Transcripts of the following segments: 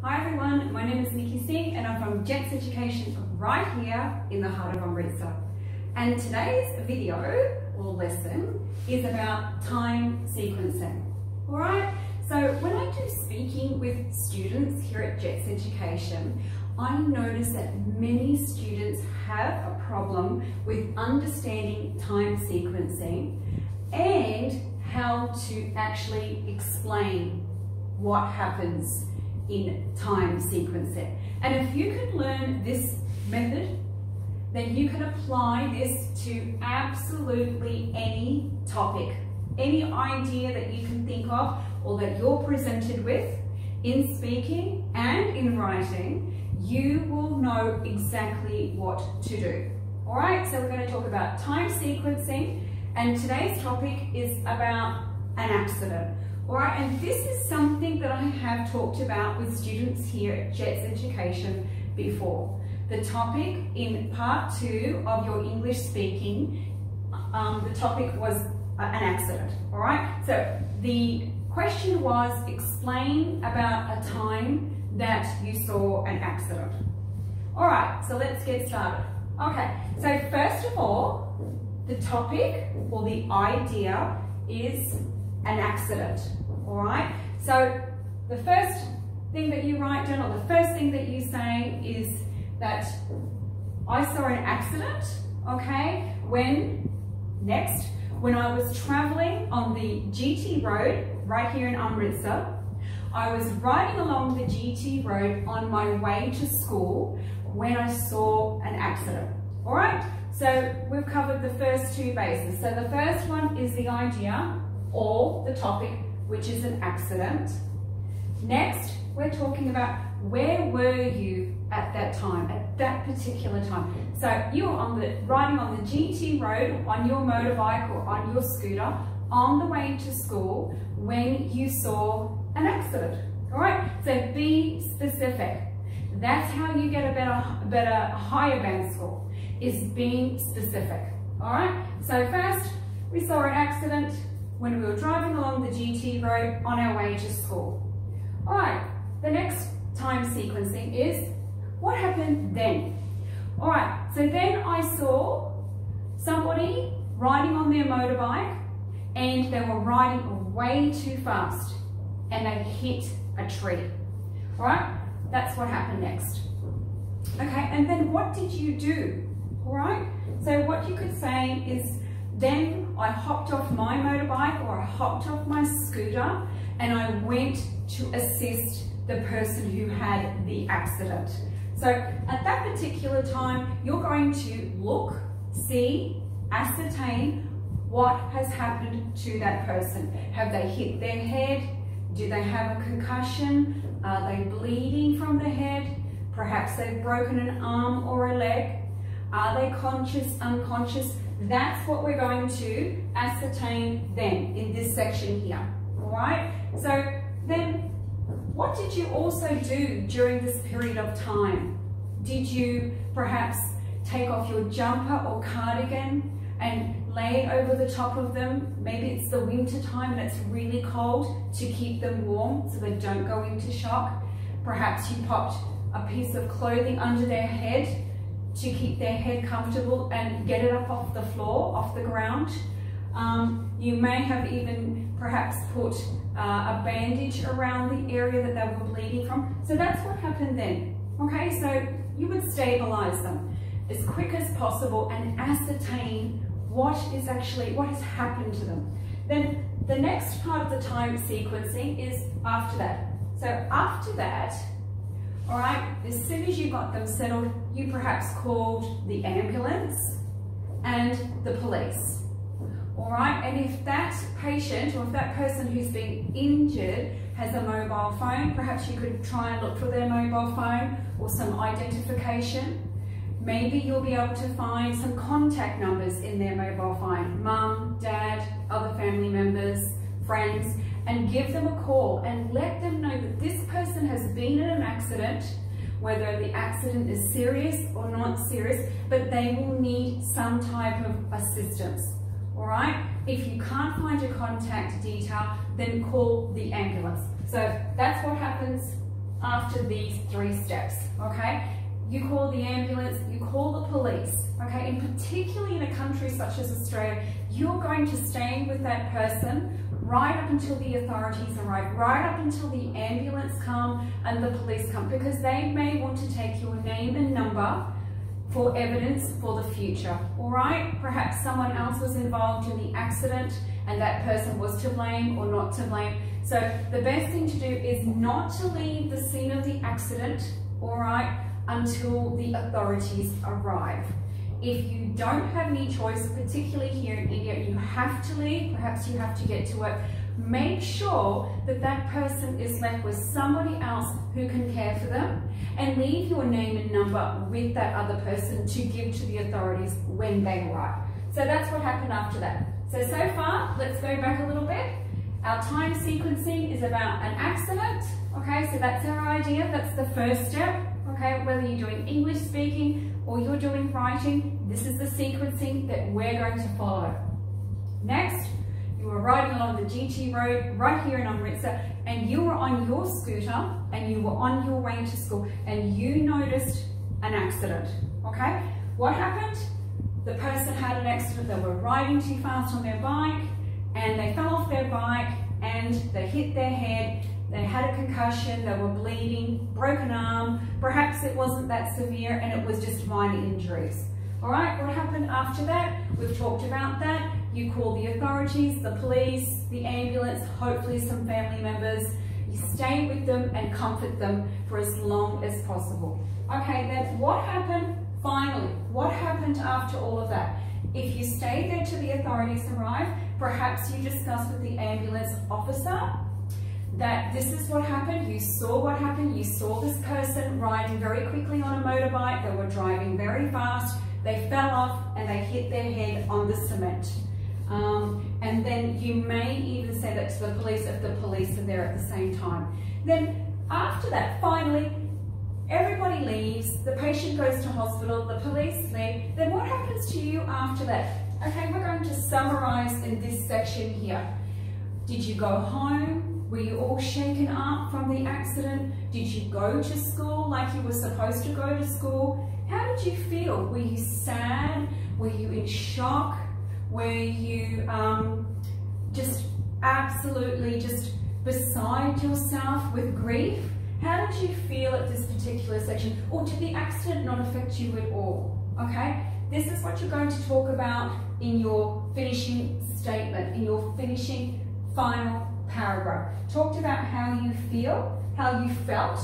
Hi everyone, my name is Nikki Singh and I'm from Jets Education right here in the heart of Amritsar. And today's video or lesson is about time sequencing. Alright, so when I do speaking with students here at Jets Education, I notice that many students have a problem with understanding time sequencing and how to actually explain what happens in time sequencing. And if you can learn this method, then you can apply this to absolutely any topic, any idea that you can think of or that you're presented with in speaking and in writing. You will know exactly what to do. All right, so we're going to talk about time sequencing, and today's topic is about an accident. All right, and this is something that I have talked about with students here at Jets Education before. The topic in part 2 of your English speaking, the topic was an accident. All right, so the question was, explain about a time that you saw an accident. All right, so let's get started. Okay, so first of all, the topic or the idea is an accident. All right, so the first thing that you write down, or the first thing that you say, is that I saw an accident, okay, when I was traveling on the GT road right here in Amritsar. I was riding along the GT road on my way to school when I saw an accident. All right, so we've covered the first two bases. So the first one is the idea or the topic, which is an accident. Next, we're talking about where were you at that time, at that particular time. So you were riding on the GT road on your motorbike or on your scooter on the way to school when you saw an accident. All right, so be specific. That's how you get a better higher band score, is being specific. All right, so first we saw an accident when we were driving along the GT road on our way to school. All right, the next time sequencing is what happened then. All right, so then I saw somebody riding on their motorbike and they were riding way too fast and they hit a tree. All right, that's what happened next. Okay, and then what did you do? All right, so what you could say is, then I hopped off my motorbike or I hopped off my scooter and I went to assist the person who had the accident. So at that particular time, you're going to look, see, ascertain what has happened to that person. Have they hit their head? Do they have a concussion? Are they bleeding from the head? Perhaps they've broken an arm or a leg. Are they conscious, unconscious? That's what we're going to ascertain then in this section here. All right, so then what did you also do during this period of time? Did you perhaps take off your jumper or cardigan and lay over the top of them? Maybe it's the winter time and it's really cold, to keep them warm so they don't go into shock. Perhaps you popped a piece of clothing under their head to keep their head comfortable and get it up off the floor, off the ground. You may have even perhaps put a bandage around the area that they were bleeding from. So that's what happened then. Okay, so you would stabilize them as quick as possible and ascertain what has happened to them. Then the next part of the time sequencing is after that. So after that, all right, as soon as you got them settled, you perhaps called the ambulance and the police. All right, and if that patient or if that person who's been injured has a mobile phone, perhaps you could try and look for their mobile phone or some identification. Maybe you'll be able to find some contact numbers in their mobile phone, mum, dad, other family members, friends, and give them a call and let them know that this person has been in an accident, whether the accident is serious or not serious, but they will need some type of assistance. All right, if you can't find your contact detail, then call the ambulance. So that's what happens after these 3 steps, okay? You call the ambulance, you call the police, okay? And particularly in a country such as Australia, you're going to stay with that person right up until the authorities arrive, right up until the ambulance come and the police come, because they may want to take your name and number for evidence for the future, all right? Perhaps someone else was involved in the accident and that person was to blame or not to blame. So the best thing to do is not to leave the scene of the accident, all right, until the authorities arrive. If you don't have any choice, particularly here in India, you have to leave, perhaps you have to get to work, make sure that that person is left with somebody else who can care for them, and leave your name and number with that other person to give to the authorities when they arrive. So that's what happened after that. So far, let's go back a little bit. Our time sequencing is about an accident, okay? So that's our idea, that's the first step, okay? Whether you're doing English speaking or you're doing writing, this is the sequencing that we're going to follow. Next, you were riding along the GT road right here in Amritsar, and you were on your scooter and you were on your way to school and you noticed an accident, okay? What happened? The person had an accident, they were riding too fast on their bike and they fell off their bike and they hit their head, they had a concussion, they were bleeding, broken arm, perhaps it wasn't that severe and it was just minor injuries. All right, what happened after that? We've talked about that. You call the authorities, the police, the ambulance, hopefully some family members. You stay with them and comfort them for as long as possible. Okay, then what happened finally? What happened after all of that? If you stayed there till the authorities arrive, perhaps you discussed with the ambulance officer that this is what happened, you saw what happened, you saw this person riding very quickly on a motorbike, they were driving very fast, they fell off and they hit their head on the cement. And then you may even say that to the police if the police are there at the same time. Then after that, finally, everybody leaves, the patient goes to hospital, the police leave, then what happens to you after that? Okay, we're going to summarize in this section here. Did you go home? Were you all shaken up from the accident? Did you go to school like you were supposed to go to school? How did you feel? Were you sad? Were you in shock? Were you just absolutely just beside yourself with grief? How did you feel at this particular section? Or did the accident not affect you at all? Okay, this is what you're going to talk about in your finishing statement, in your finishing final paragraph. Talked about how you feel, how you felt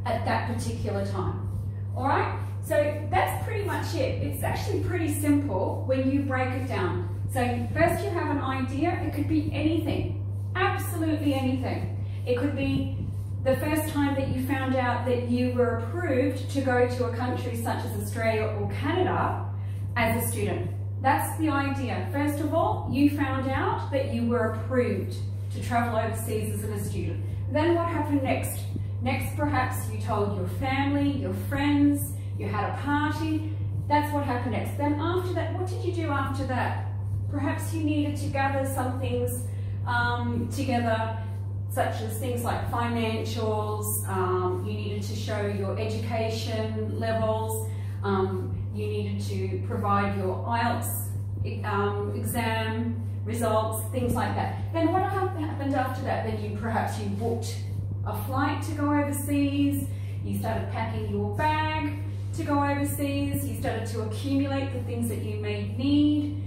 at that particular time. All right, so that's pretty much it. It's actually pretty simple when you break it down. So first you have an idea. It could be anything, absolutely anything. It could be the first time that you found out that you were approved to go to a country such as Australia or Canada as a student. That's the idea. First of all, you found out that you were approved to travel overseas as a student. Then what happened next? Next, perhaps you told your family, your friends, you had a party. That's what happened next. Then after that, what did you do after that? Perhaps you needed to gather some things together, such as things like financials, you needed to show your education levels, you needed to provide your IELTS exam results, things like that. Then what happened after that? Then perhaps you booked a flight to go overseas, you started packing your bag to go overseas, you started to accumulate the things that you may need,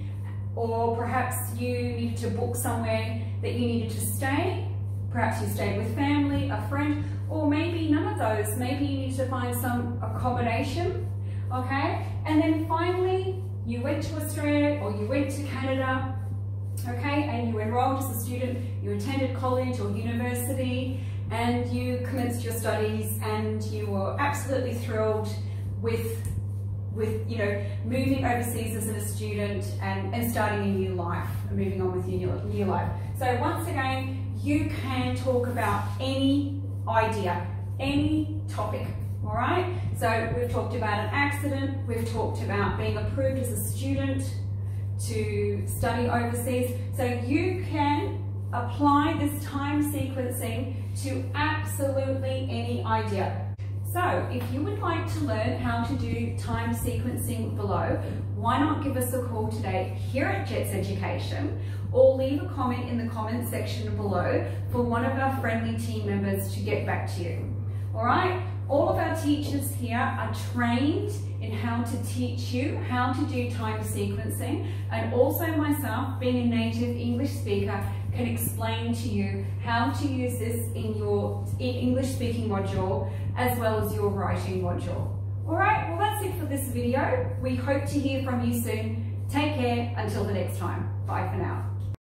or perhaps you needed to book somewhere that you needed to stay. Perhaps you stayed with family, a friend, or maybe none of those. Maybe you need to find some accommodation, okay? And then finally, you went to Australia or you went to Canada, okay? And you enrolled as a student, you attended college or university, and you commenced your studies, and you were absolutely thrilled with you know, moving overseas as a student and starting a new life, and moving on with your new life. So once again, you can talk about any idea, any topic, all right? So we've talked about an accident, we've talked about being approved as a student to study overseas. So you can apply this time sequencing to absolutely any idea. So if you would like to learn how to do time sequencing below, why not give us a call today here at Jets Education, or leave a comment in the comment section below for one of our friendly team members to get back to you. All right? All of our teachers here are trained in how to teach you how to do time sequencing, and also myself, being a native English speaker, can explain to you how to use this in your English speaking module as well as your writing module. All right, well that's it for this video. We hope to hear from you soon. Take care until the next time. Bye for now.